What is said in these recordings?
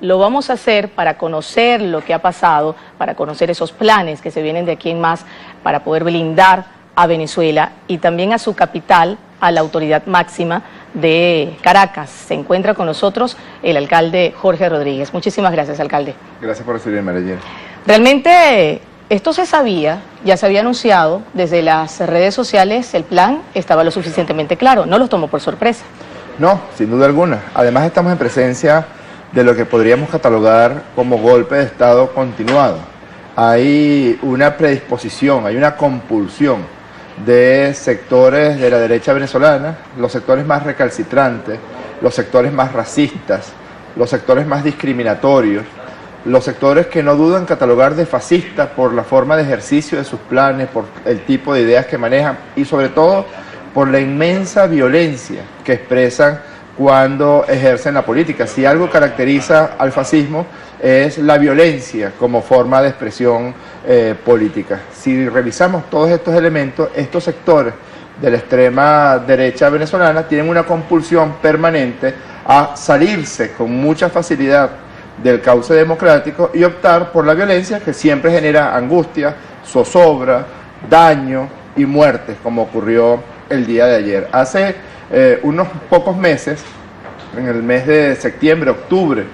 lo vamos a hacer para conocer lo que ha pasado, para conocer esos planes que se vienen de aquí en más, para poder blindar a Venezuela y también a su capital, a la autoridad máxima de Caracas. Se encuentra con nosotros el alcalde Jorge Rodríguez. Muchísimas gracias, alcalde. Gracias por recibirme, Arellano. Realmente esto se sabía, ya se había anunciado desde las redes sociales, el plan estaba lo suficientemente claro, no los tomó por sorpresa. No, sin duda alguna. Además estamos en presencia de lo que podríamos catalogar como golpe de Estado continuado. Hay una predisposición, hay una compulsión de sectores de la derecha venezolana, los sectores más recalcitrantes, los sectores más racistas, los sectores más discriminatorios, los sectores que no dudan catalogar de fascistas por la forma de ejercicio de sus planes, por el tipo de ideas que manejan y sobre todo por la inmensa violencia que expresan cuando ejercen la política. Si algo caracteriza al fascismo es la violencia como forma de expresión política. Si revisamos todos estos elementos, estos sectores de la extrema derecha venezolana tienen una compulsión permanente a salirse con mucha facilidad del cauce democrático y optar por la violencia que siempre genera angustia, zozobra, daño y muertes, como ocurrió el día de ayer. Hace unos pocos meses, en el mes de septiembre, octubre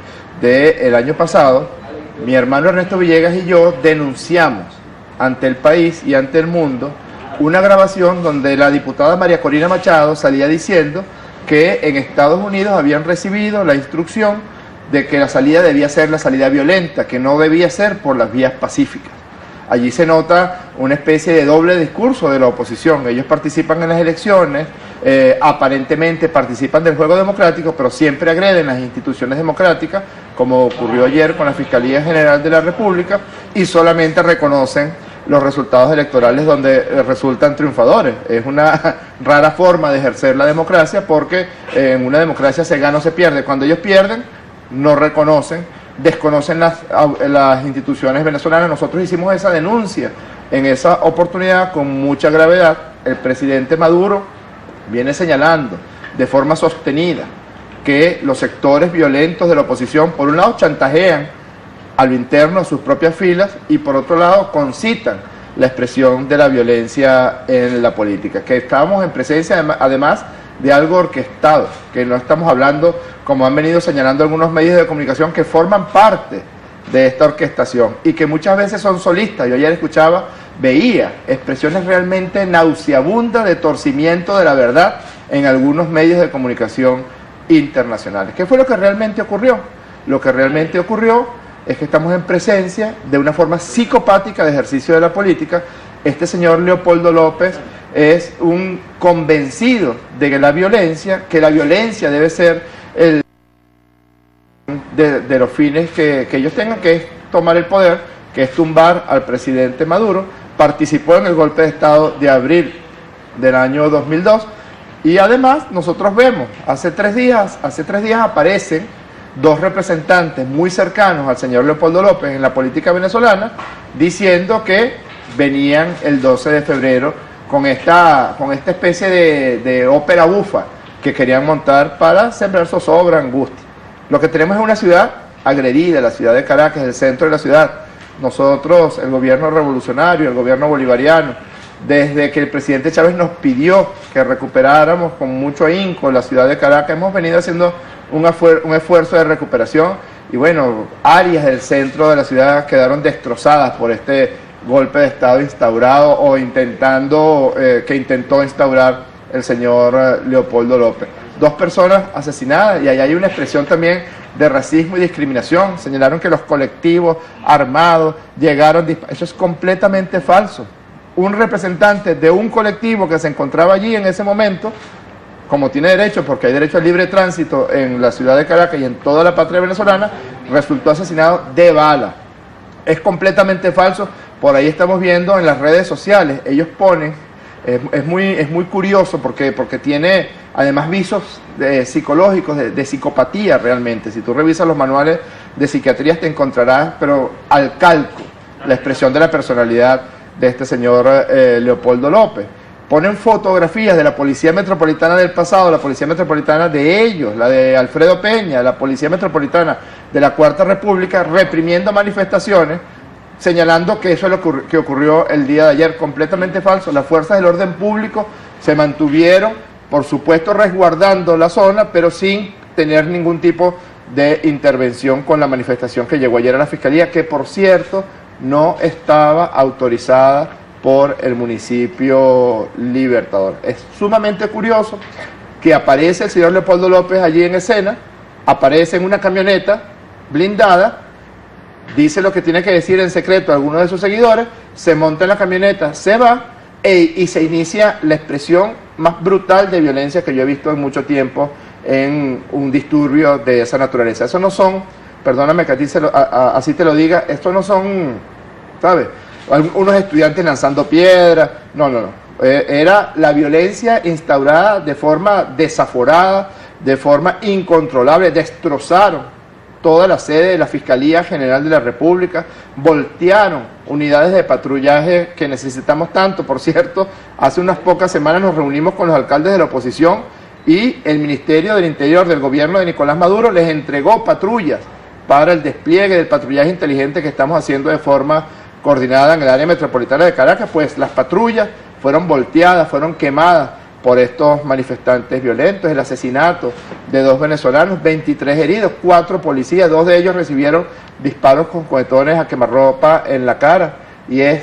del año pasado, mi hermano Ernesto Villegas y yo denunciamos ante el país y ante el mundo una grabación donde la diputada María Corina Machado salía diciendo que en Estados Unidos habían recibido la instrucción de que la salida debía ser la salida violenta, que no debía ser por las vías pacíficas. Allí se nota una especie de doble discurso de la oposición. Ellos participan en las elecciones, aparentemente participan del juego democrático, pero siempre agreden las instituciones democráticas, como ocurrió ayer con la Fiscalía General de la República, y solamente reconocen los resultados electorales donde resultan triunfadores. Es una rara forma de ejercer la democracia, porque en una democracia se gana o se pierde. Cuando ellos pierden, no reconocen, desconocen las instituciones venezolanas. Nosotros hicimos esa denuncia en esa oportunidad con mucha gravedad. El presidente Maduro viene señalando de forma sostenida que los sectores violentos de la oposición, por un lado, chantajean a lo interno de sus propias filas y por otro lado concitan la expresión de la violencia en la política, que estamos en presencia además de algo orquestado, que no estamos hablando, como han venido señalando algunos medios de comunicación, que forman parte de esta orquestación y que muchas veces son solistas. Yo ayer veía expresiones realmente nauseabundas de torcimiento de la verdad en algunos medios de comunicación internacionales. ¿Qué fue lo que realmente ocurrió? Lo que realmente ocurrió es que estamos en presencia de una forma psicopática de ejercicio de la política. Este señor Leopoldo López es un convencido de que la violencia debe ser el de los fines que ellos tengan, que es tomar el poder, que es tumbar al presidente Maduro. Participó en el golpe de Estado de abril del año 2002 y además nosotros vemos, hace tres días aparecen dos representantes muy cercanos al señor Leopoldo López en la política venezolana diciendo que venían el 12 de febrero con esta especie de ópera bufa que querían montar para sembrar zozobra, angustia. Lo que tenemos es una ciudad agredida, la ciudad de Caracas, el centro de la ciudad. Nosotros, el gobierno revolucionario, el gobierno bolivariano, desde que el presidente Chávez nos pidió que recuperáramos con mucho ahínco la ciudad de Caracas, hemos venido haciendo un esfuerzo de recuperación y bueno, áreas del centro de la ciudad quedaron destrozadas por este golpe de Estado instaurado o que intentó instaurar el señor Leopoldo López. Dos personas asesinadas y ahí hay una expresión también de racismo y discriminación. Señalaron que los colectivos armados llegaron... Eso es completamente falso. Un representante de un colectivo que se encontraba allí en ese momento, como tiene derecho, porque hay derecho al libre tránsito en la ciudad de Caracas y en toda la patria venezolana, resultó asesinado de bala. Es completamente falso. Por ahí estamos viendo en las redes sociales, ellos ponen, es muy curioso porque tiene además visos psicológicos, de psicopatía realmente. Si tú revisas los manuales de psiquiatría te encontrarás, pero al calco, la expresión de la personalidad de este señor Leopoldo López. ponen fotografías de la Policía Metropolitana del pasado, la Policía Metropolitana de ellos, la de Alfredo Peña, la Policía Metropolitana de la Cuarta República, reprimiendo manifestaciones, señalando que eso es lo que ocurrió el día de ayer. Completamente falso. Las fuerzas del orden público se mantuvieron, por supuesto, resguardando la zona, pero sin tener ningún tipo de intervención con la manifestación que llegó ayer a la Fiscalía, que por cierto no estaba autorizada por el municipio Libertador. Es sumamente curioso que aparece el señor Leopoldo López allí en escena, aparece en una camioneta blindada, dice lo que tiene que decir en secreto a algunos de sus seguidores, se monta en la camioneta, se va y se inicia la expresión más brutal de violencia que yo he visto en mucho tiempo en un disturbio de esa naturaleza. Eso no son, perdóname que a ti así te lo diga, esto no son, ¿sabes?, unos estudiantes lanzando piedras, no. Era la violencia instaurada de forma desaforada, de forma incontrolable. Destrozaron toda la sede de la Fiscalía General de la República, voltearon unidades de patrullaje que necesitamos tanto. Por cierto, hace unas pocas semanas nos reunimos con los alcaldes de la oposición y el Ministerio del Interior del gobierno de Nicolás Maduro les entregó patrullas para el despliegue del patrullaje inteligente que estamos haciendo de forma coordinada en el área metropolitana de Caracas. Pues las patrullas fueron volteadas, fueron quemadas por estos manifestantes violentos, el asesinato de 2 venezolanos, 23 heridos, 4 policías, 2 de ellos recibieron disparos con cohetones a quemarropa en la cara. Y es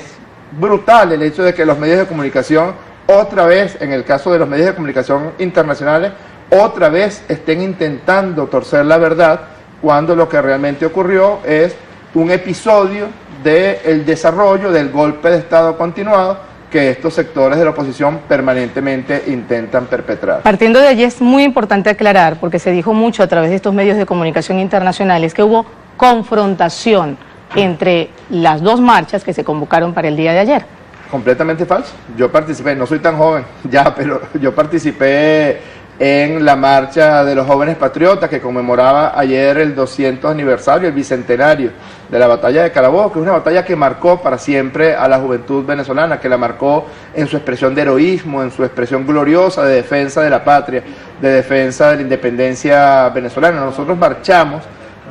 brutal el hecho de que los medios de comunicación, otra vez, en el caso de los medios de comunicación internacionales, otra vez estén intentando torcer la verdad, cuando lo que realmente ocurrió es un episodio del desarrollo del golpe de Estado continuado que estos sectores de la oposición permanentemente intentan perpetrar. Partiendo de allí es muy importante aclarar, porque se dijo mucho a través de estos medios de comunicación internacionales, que hubo confrontación entre las 2 marchas que se convocaron para el día de ayer. Completamente falso. Yo participé, no soy tan joven ya, pero yo participé en la marcha de los jóvenes patriotas que conmemoraba ayer el 200 aniversario, el bicentenario de la batalla de Carabobo, que es una batalla que marcó para siempre a la juventud venezolana, que la marcó en su expresión de heroísmo, en su expresión gloriosa de defensa de la patria, de defensa de la independencia venezolana. Nosotros marchamos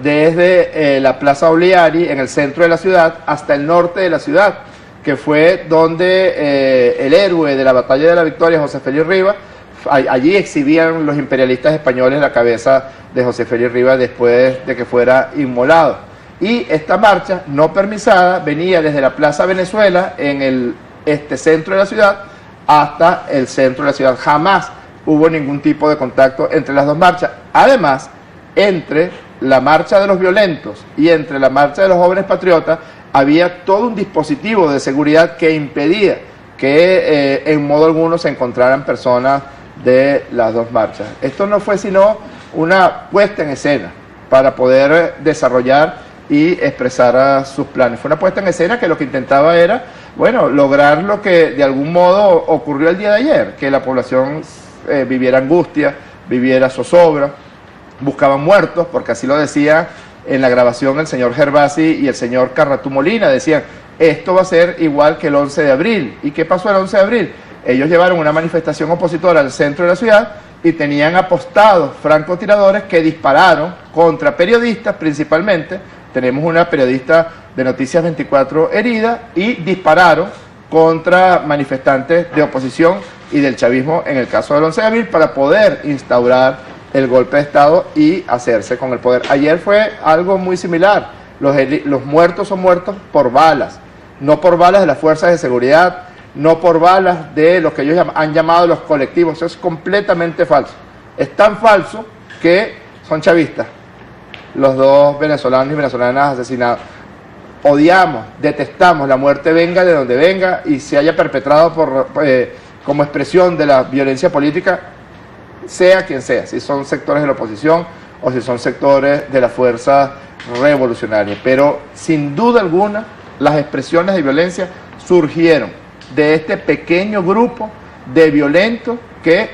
desde la Plaza Oleari, en el centro de la ciudad, hasta el norte de la ciudad, que fue donde el héroe de la batalla de la Victoria, José Félix Rivas, allí exhibían los imperialistas españoles la cabeza de José Félix Rivas después de que fuera inmolado. Y esta marcha no permisada venía desde la Plaza Venezuela, en el centro de la ciudad, hasta el centro de la ciudad. Jamás hubo ningún tipo de contacto entre las 2 marchas. Además, entre la marcha de los violentos y entre la marcha de los jóvenes patriotas, había todo un dispositivo de seguridad que impedía que en modo alguno se encontraran personas de las 2 marchas. Esto no fue sino una puesta en escena para poder desarrollar y expresar sus planes. Fue una puesta en escena que lo que intentaba era, bueno, lograr lo que de algún modo ocurrió el día de ayer, que la población viviera angustia, viviera zozobra, buscaban muertos, porque así lo decía en la grabación el señor Gervasi y el señor Carratú Molina, decían, esto va a ser igual que el 11 de abril. ¿Y qué pasó el 11 de abril? Ellos llevaron una manifestación opositora al centro de la ciudad y tenían apostados francotiradores que dispararon contra periodistas principalmente. Tenemos una periodista de Noticias 24 herida, y dispararon contra manifestantes de oposición y del chavismo en el caso del 11 de abril para poder instaurar el golpe de Estado y hacerse con el poder. Ayer fue algo muy similar. Los muertos son muertos por balas, no por balas de las fuerzas de seguridad, no por balas de lo que ellos han llamado los colectivos. Eso es completamente falso. Es tan falso que son chavistas los 2 venezolanos y venezolanas asesinados. Odiamos, detestamos la muerte, venga de donde venga, y se haya perpetrado como expresión de la violencia política, sea quien sea, si son sectores de la oposición o si son sectores de la fuerza revolucionaria. Pero sin duda alguna las expresiones de violencia surgieron de este pequeño grupo de violentos que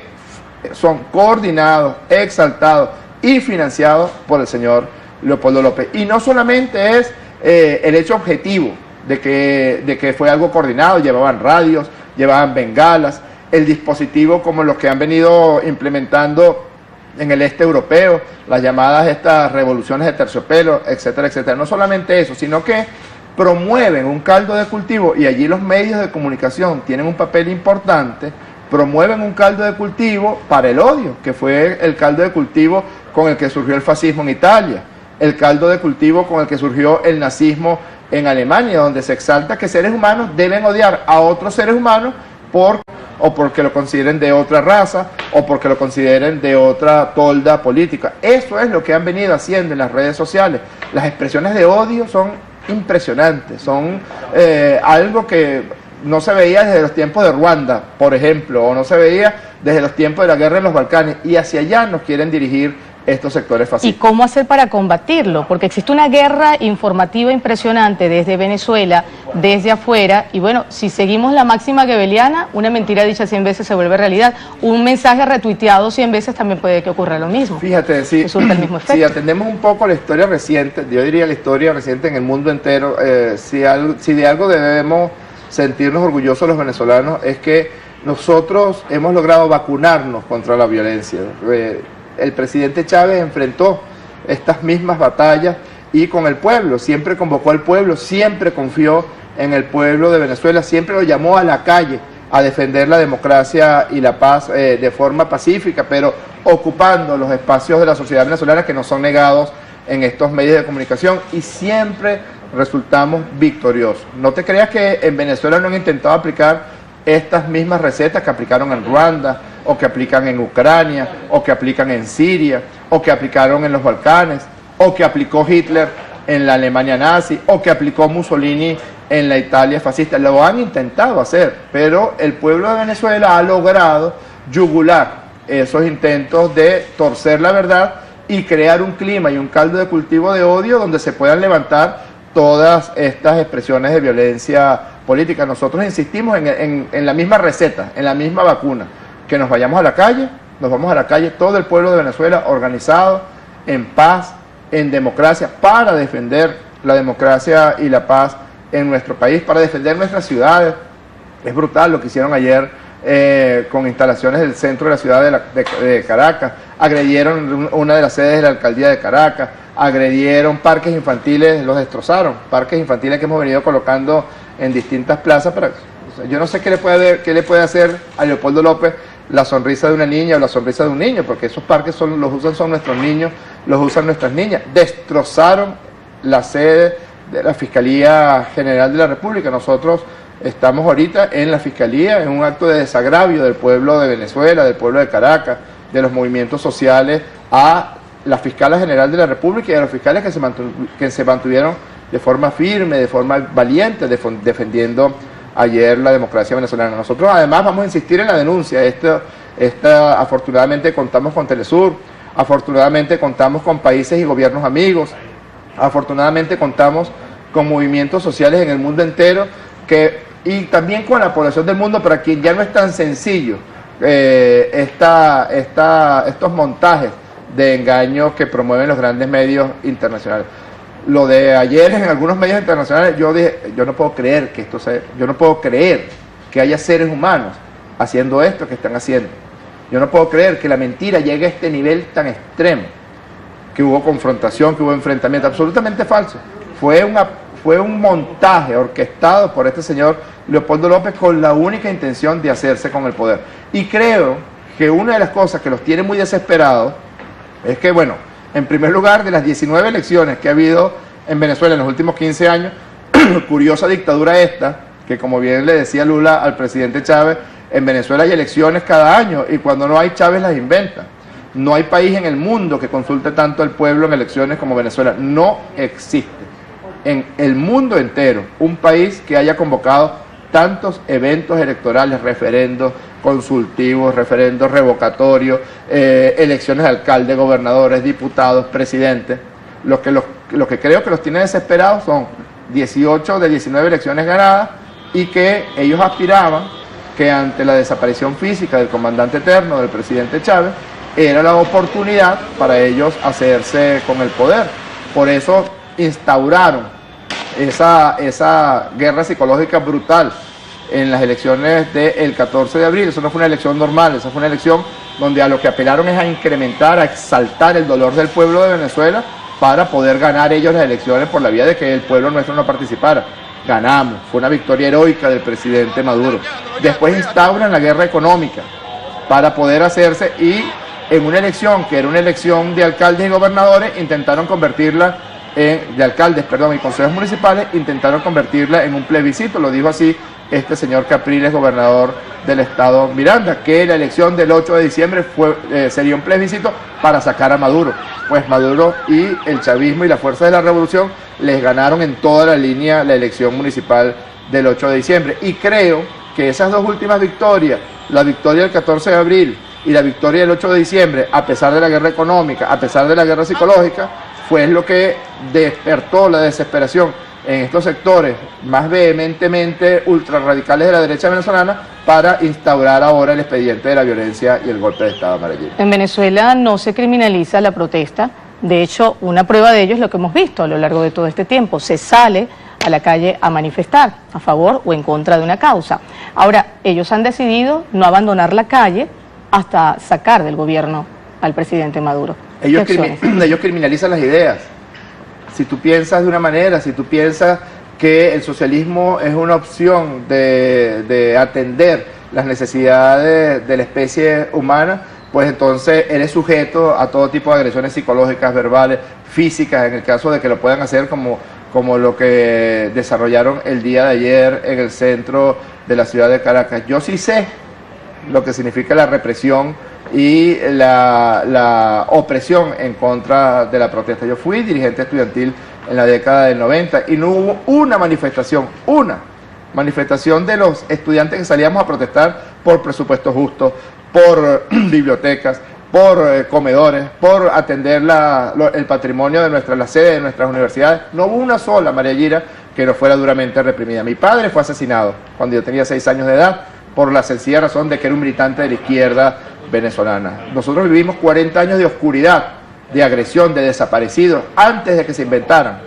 son coordinados, exaltados y financiados por el señor Leopoldo López. Y no solamente es el hecho objetivo de que fue algo coordinado, llevaban radios, llevaban bengalas, el dispositivo como los que han venido implementando en el este europeo, las llamadas estas revoluciones de terciopelo, etcétera, etcétera. No solamente eso, sino que promueven un caldo de cultivo, y allí los medios de comunicación tienen un papel importante, promueven un caldo de cultivo para el odio, que fue el caldo de cultivo con el que surgió el fascismo en Italia, el caldo de cultivo con el que surgió el nazismo en Alemania, donde se exalta que seres humanos deben odiar a otros seres humanos o porque lo consideren de otra raza, o porque lo consideren de otra tolda política. Eso es lo que han venido haciendo en las redes sociales. Las expresiones de odio son impresionantes, son algo que no se veía desde los tiempos de Ruanda, por ejemplo, o no se veía desde los tiempos de la guerra en los Balcanes, y hacia allá nos quieren dirigir estos sectores fascistas. ¿Y cómo hacer para combatirlo? Porque existe una guerra informativa impresionante desde Venezuela, desde afuera, y bueno, si seguimos la máxima goebbeliana, una mentira dicha 100 veces se vuelve realidad. Un mensaje retuiteado 100 veces también puede que ocurra lo mismo. Fíjate, si atendemos un poco la historia reciente, yo diría la historia reciente en el mundo entero, si de algo debemos sentirnos orgullosos los venezolanos, es que nosotros hemos logrado vacunarnos contra la violencia. El presidente Chávez enfrentó estas mismas batallas y con el pueblo, siempre convocó al pueblo, siempre confió en el pueblo de Venezuela, siempre lo llamó a la calle a defender la democracia y la paz de forma pacífica, pero ocupando los espacios de la sociedad venezolana que nos son negados en estos medios de comunicación, y siempre resultamos victoriosos. No te creas que en Venezuela no han intentado aplicar estas mismas recetas que aplicaron en Ruanda, o que aplican en Ucrania, o que aplican en Siria, o que aplicaron en los Balcanes, o que aplicó Hitler en la Alemania nazi, o que aplicó Mussolini en la Italia fascista. Lo han intentado hacer, pero el pueblo de Venezuela ha logrado yugular esos intentos de torcer la verdad y crear un clima y un caldo de cultivo de odio donde se puedan levantar todas estas expresiones de violencia política. Nosotros insistimos en la misma receta, en la misma vacuna, que nos vayamos a la calle, nos vamos a la calle, todo el pueblo de Venezuela organizado, en paz, en democracia, para defender la democracia y la paz en nuestro país, para defender nuestras ciudades. Es brutal lo que hicieron ayer con instalaciones del centro de la ciudad de Caracas. Agredieron una de las sedes de la alcaldía de Caracas, agredieron parques infantiles, los destrozaron, parques infantiles que hemos venido colocando en distintas plazas. Yo no sé qué le puede hacer a Leopoldo López la sonrisa de una niña o la sonrisa de un niño, porque esos parques los usan nuestros niños, los usan nuestras niñas. Destrozaron la sede de la Fiscalía General de la República. Nosotros estamos ahorita en la Fiscalía en un acto de desagravio del pueblo de Venezuela, del pueblo de Caracas, de los movimientos sociales, a la Fiscala General de la República y a los fiscales que se mantuvieron de forma firme, de forma valiente, defendiendo ayer la democracia venezolana. Nosotros además vamos a insistir en la denuncia. Afortunadamente contamos con Telesur, afortunadamente contamos con países y gobiernos amigos, afortunadamente contamos con movimientos sociales en el mundo entero, y también con la población del mundo, para quien ya no es tan sencillo estos montajes de engaños que promueven los grandes medios internacionales. Lo de ayer en algunos medios internacionales, yo dije, yo no puedo creer que yo no puedo creer que haya seres humanos haciendo esto que están haciendo. Yo no puedo creer que la mentira llegue a este nivel tan extremo, que hubo confrontación, que hubo enfrentamiento. Absolutamente falso. Fue un montaje orquestado por este señor Leopoldo López con la única intención de hacerse con el poder. Y creo que una de las cosas que los tiene muy desesperados es que, bueno, en primer lugar, de las 19 elecciones que ha habido en Venezuela en los últimos 15 años, curiosa dictadura esta, que como bien le decía Lula al presidente Chávez, en Venezuela hay elecciones cada año y cuando no hay, Chávez las inventa. No hay país en el mundo que consulte tanto al pueblo en elecciones como Venezuela. No existe en el mundo entero un país que haya convocado tantos eventos electorales, referendos consultivos, referendos revocatorios, elecciones de alcaldes, gobernadores, diputados, presidentes. Lo que creo que los tiene desesperados son 18 de 19 elecciones ganadas, y que ellos aspiraban que ante la desaparición física del comandante eterno, del presidente Chávez, era la oportunidad para ellos hacerse con el poder. Por eso instauraron esa guerra psicológica brutal en las elecciones del 14 de abril. Eso no fue una elección normal, esa fue una elección donde a lo que apelaron es a incrementar, a exaltar el dolor del pueblo de Venezuela para poder ganar ellos las elecciones por la vía de que el pueblo nuestro no participara. Ganamos, fue una victoria heroica del presidente Maduro. Después instauran la guerra económica para poder hacerse, y en una elección que era una elección de alcaldes y gobernadores, intentaron convertirla de alcaldes, y consejos municipales, intentaron convertirla en un plebiscito. Lo dijo así este señor Capriles, gobernador del estado Miranda, que la elección del 8 de diciembre sería un plebiscito para sacar a Maduro. Pues Maduro y el chavismo y la fuerza de la revolución les ganaron en toda la línea la elección municipal del 8 de diciembre. Y creo que esas dos últimas victorias, la victoria del 14 de abril y la victoria del 8 de diciembre, a pesar de la guerra económica, a pesar de la guerra psicológica, fue lo que despertó la desesperación en estos sectores más vehementemente ultrarradicales de la derecha venezolana para instaurar ahora el expediente de la violencia y el golpe de Estado amarillista. En Venezuela no se criminaliza la protesta. De hecho, una prueba de ello es lo que hemos visto a lo largo de todo este tiempo. Se sale a la calle a manifestar a favor o en contra de una causa. Ahora, ellos han decidido no abandonar la calle hasta sacar del gobierno al presidente Maduro. Ellos criminalizan las ideas. Si tú piensas de una manera, si tú piensas que el socialismo es una opción de atender las necesidades de la especie humana, pues entonces eres sujeto a todo tipo de agresiones psicológicas, verbales, físicas, en el caso de que lo puedan hacer como lo que desarrollaron el día de ayer en el centro de la ciudad de Caracas. Yo sí sé lo que significa la represión y la opresión en contra de la protesta. Yo fui dirigente estudiantil en la década del 90 y no hubo una manifestación de los estudiantes que salíamos a protestar por presupuestos justos, por bibliotecas, por comedores, por atender el patrimonio de la sede de nuestras universidades. No hubo una sola, María Yira, que no fuera duramente reprimida. Mi padre fue asesinado cuando yo tenía 6 años de edad por la sencilla razón de que era un militante de la izquierda venezolana. Nosotros vivimos 40 años de oscuridad, de agresión, de desaparecidos, antes de que se inventaran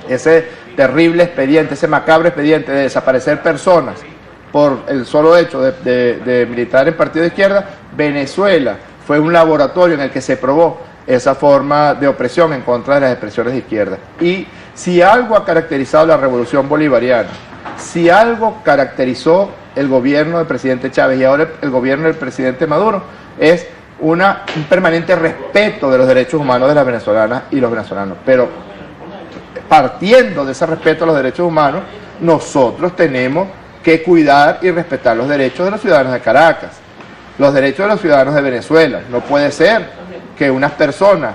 ese terrible expediente, ese macabro expediente de desaparecer personas por el solo hecho de militar en partido de izquierda. Venezuela fue un laboratorio en el que se probó esa forma de opresión en contra de las expresiones de izquierda. Y si algo ha caracterizado la revolución bolivariana, si algo caracterizó el gobierno del presidente Chávez y ahora el gobierno del presidente Maduro, es un permanente respeto de los derechos humanos de las venezolanas y los venezolanos. Pero partiendo de ese respeto a los derechos humanos, nosotros tenemos que cuidar y respetar los derechos de los ciudadanos de Caracas, los derechos de los ciudadanos de Venezuela. No puede ser que unas personas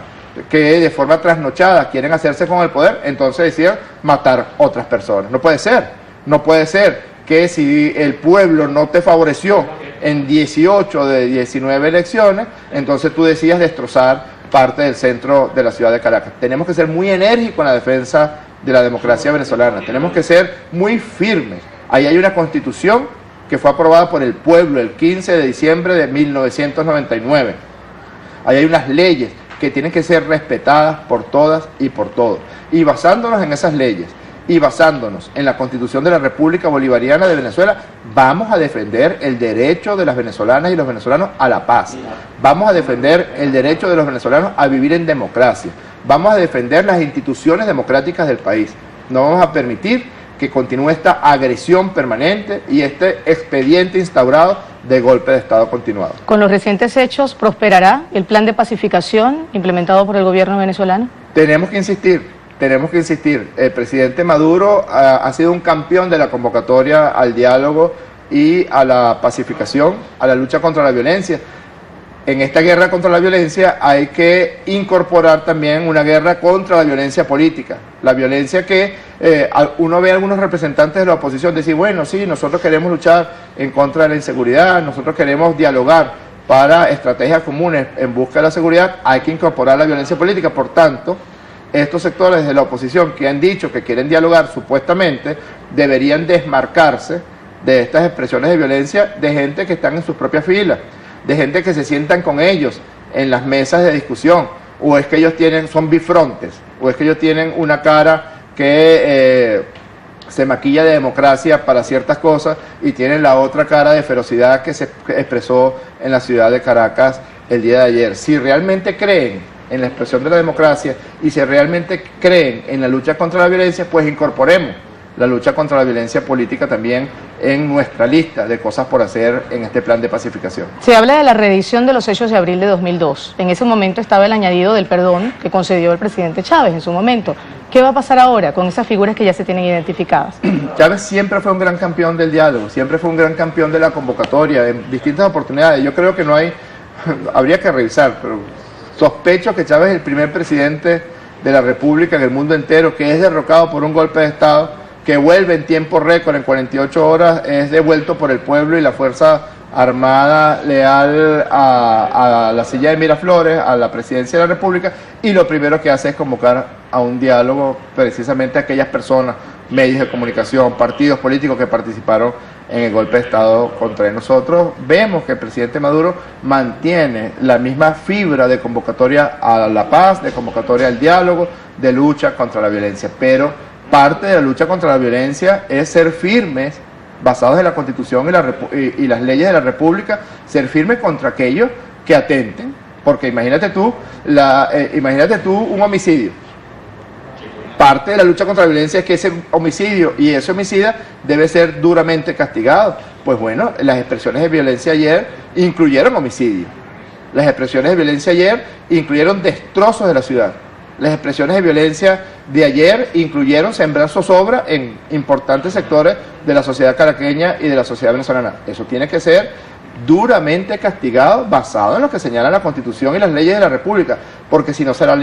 que de forma trasnochada quieren hacerse con el poder, entonces decidan matar otras personas. No puede ser. No puede ser que si el pueblo no te favoreció en 18 de 19 elecciones, entonces tú decidas destrozar parte del centro de la ciudad de Caracas. Tenemos que ser muy enérgicos en la defensa de la democracia venezolana. Tenemos que ser muy firmes. Ahí hay una constitución que fue aprobada por el pueblo el 15 de diciembre de 1999. Ahí hay unas leyes que tienen que ser respetadas por todas y por todos. Y basándonos en esas leyes, y basándonos en la Constitución de la República Bolivariana de Venezuela, vamos a defender el derecho de las venezolanas y los venezolanos a la paz. Vamos a defender el derecho de los venezolanos a vivir en democracia. Vamos a defender las instituciones democráticas del país. No vamos a permitir que continúe esta agresión permanente y este expediente instaurado de golpe de Estado continuado. ¿Con los recientes hechos prosperará el plan de pacificación implementado por el gobierno venezolano? Tenemos que insistir. El presidente Maduro ha sido un campeón de la convocatoria al diálogo y a la pacificación, a la lucha contra la violencia. En esta guerra contra la violencia hay que incorporar también una guerra contra la violencia política. La violencia que uno ve a algunos representantes de la oposición decir, bueno, sí, nosotros queremos luchar en contra de la inseguridad, nosotros queremos dialogar para estrategias comunes en busca de la seguridad, hay que incorporar la violencia política. Por tanto, estos sectores de la oposición que han dicho que quieren dialogar supuestamente deberían desmarcarse de estas expresiones de violencia de gente que están en sus propias filas, de gente que se sientan con ellos en las mesas de discusión, o es que ellos son bifrontes, o es que ellos tienen una cara que se maquilla de democracia para ciertas cosas y tienen la otra cara de ferocidad que se expresó en la ciudad de Caracas el día de ayer. Si realmente creen en la expresión de la democracia y si realmente creen en la lucha contra la violencia, pues incorporemos la lucha contra la violencia política también en nuestra lista de cosas por hacer en este plan de pacificación. Se habla de la reedición de los hechos de abril de 2002. En ese momento estaba el añadido del perdón que concedió el presidente Chávez en su momento. ¿Qué va a pasar ahora con esas figuras que ya se tienen identificadas? Chávez siempre fue un gran campeón del diálogo, siempre fue un gran campeón de la convocatoria, en distintas oportunidades. Yo creo que no hay, habría que revisar, pero sospecho que Chávez es el primer presidente de la República en el mundo entero que es derrocado por un golpe de Estado, que vuelve en tiempo récord, en 48 horas, es devuelto por el pueblo y la Fuerza Armada leal a la silla de Miraflores, a la presidencia de la República, y lo primero que hace es convocar a un diálogo precisamente a aquellas personas, medios de comunicación, partidos políticos que participaron en el golpe de Estado contra nosotros. Vemos que el presidente Maduro mantiene la misma fibra de convocatoria a la paz, de convocatoria al diálogo, de lucha contra la violencia, pero parte de la lucha contra la violencia es ser firmes, basados en la Constitución y las leyes de la República, ser firmes contra aquellos que atenten, porque imagínate tú un homicidio. Parte de la lucha contra la violencia es que ese homicidio y ese homicida debe ser duramente castigado. Pues bueno, las expresiones de violencia ayer incluyeron homicidio. Las expresiones de violencia ayer incluyeron destrozos de la ciudad. Las expresiones de violencia de ayer incluyeron sembrar zozobra en importantes sectores de la sociedad caraqueña y de la sociedad venezolana. Eso tiene que ser duramente castigado, basado en lo que señala la Constitución y las leyes de la República, porque si no sería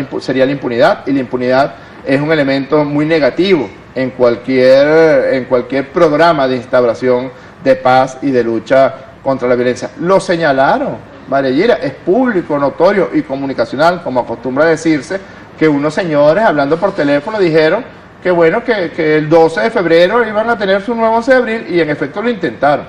la impunidad, y la impunidad es un elemento muy negativo en cualquier programa de instauración de paz y de lucha contra la violencia. Lo señalaron, Mariela, es público, notorio y comunicacional, como acostumbra decirse, que unos señores hablando por teléfono dijeron que bueno, que el 12 de febrero iban a tener su nuevo 11 de abril y en efecto lo intentaron.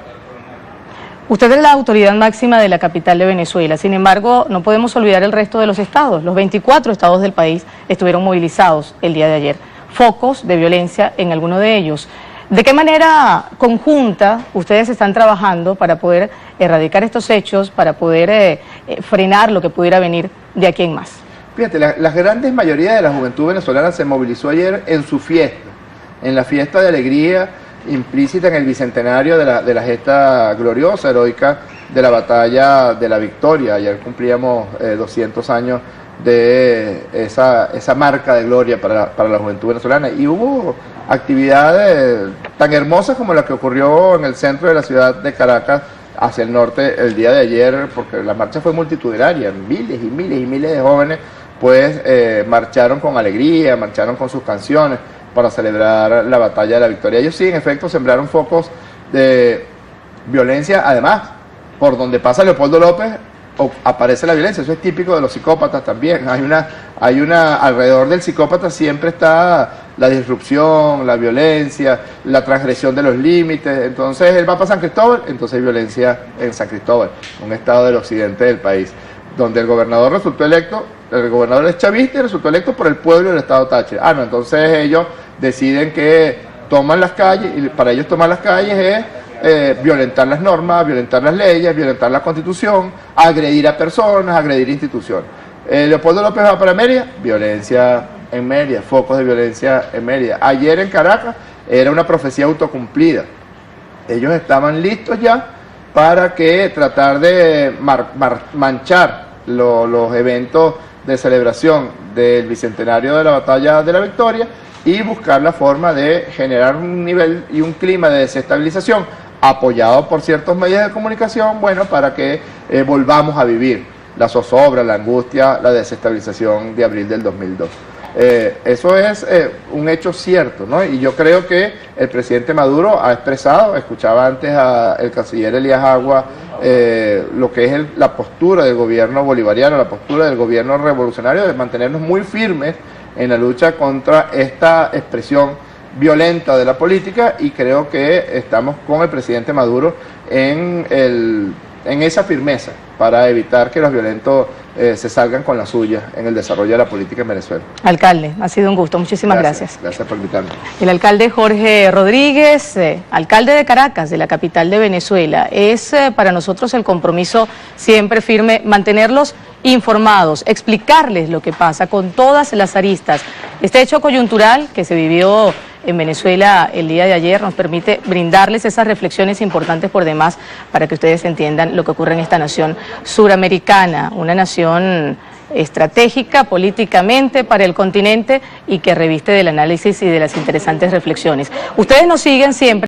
Usted es la autoridad máxima de la capital de Venezuela, sin embargo no podemos olvidar el resto de los estados. Los 24 estados del país estuvieron movilizados el día de ayer. Focos de violencia en alguno de ellos. ¿De qué manera conjunta ustedes están trabajando para poder erradicar estos hechos, para poder frenar lo que pudiera venir de aquí en más? Fíjate, la grandes mayoría de la juventud venezolana se movilizó ayer en su fiesta, en la fiesta de alegría implícita en el bicentenario de la gesta gloriosa, heroica de la batalla de la Victoria. Ayer cumplíamos 200 años de esa marca de gloria para la juventud venezolana, y hubo actividades tan hermosas como la que ocurrió en el centro de la ciudad de Caracas hacia el norte el día de ayer, porque la marcha fue multitudinaria, miles y miles y miles de jóvenes pues marcharon con alegría, marcharon con sus canciones para celebrar la batalla de la Victoria. Ellos sí, en efecto, sembraron focos de violencia. Además, por donde pasa Leopoldo López aparece la violencia. Eso es típico de los psicópatas también. Alrededor del psicópata siempre está la disrupción, la violencia, la transgresión de los límites. Entonces él va para San Cristóbal, entonces hay violencia en San Cristóbal, un estado del occidente del país, donde el gobernador resultó electo, el gobernador es chavista y resultó electo por el pueblo del estado Táchira. No, entonces ellos deciden que toman las calles, y para ellos tomar las calles es violentar las normas, violentar las leyes, violentar la Constitución, agredir a personas, agredir instituciones. Leopoldo López va para Mérida, violencia en Mérida, focos de violencia en Mérida. Ayer en Caracas era una profecía autocumplida. Ellos estaban listos ya para tratar de manchar los eventos de celebración del bicentenario de la batalla de la Victoria y buscar la forma de generar un nivel y un clima de desestabilización apoyado por ciertos medios de comunicación, bueno, para que volvamos a vivir la zozobra, la angustia, la desestabilización de abril del 2002. Eso es un hecho cierto, ¿no? Y yo creo que el presidente Maduro ha expresado, escuchaba antes al canciller Elías Agua, lo que es la postura del gobierno bolivariano, la postura del gobierno revolucionario de mantenernos muy firmes en la lucha contra esta expresión violenta de la política, y creo que estamos con el presidente Maduro en esa firmeza para evitar que los violentos se salgan con la suya en el desarrollo de la política en Venezuela. Alcalde, ha sido un gusto, muchísimas gracias. Gracias por invitarme. El alcalde Jorge Rodríguez, alcalde de Caracas, de la capital de Venezuela. Es para nosotros el compromiso siempre firme mantenerlos informados, explicarles lo que pasa con todas las aristas. Este hecho coyuntural que se vivió en Venezuela el día de ayer nos permite brindarles esas reflexiones importantes por demás para que ustedes entiendan lo que ocurre en esta nación suramericana, una nación estratégica políticamente para el continente y que reviste del análisis y de las interesantes reflexiones. Ustedes nos siguen siempre.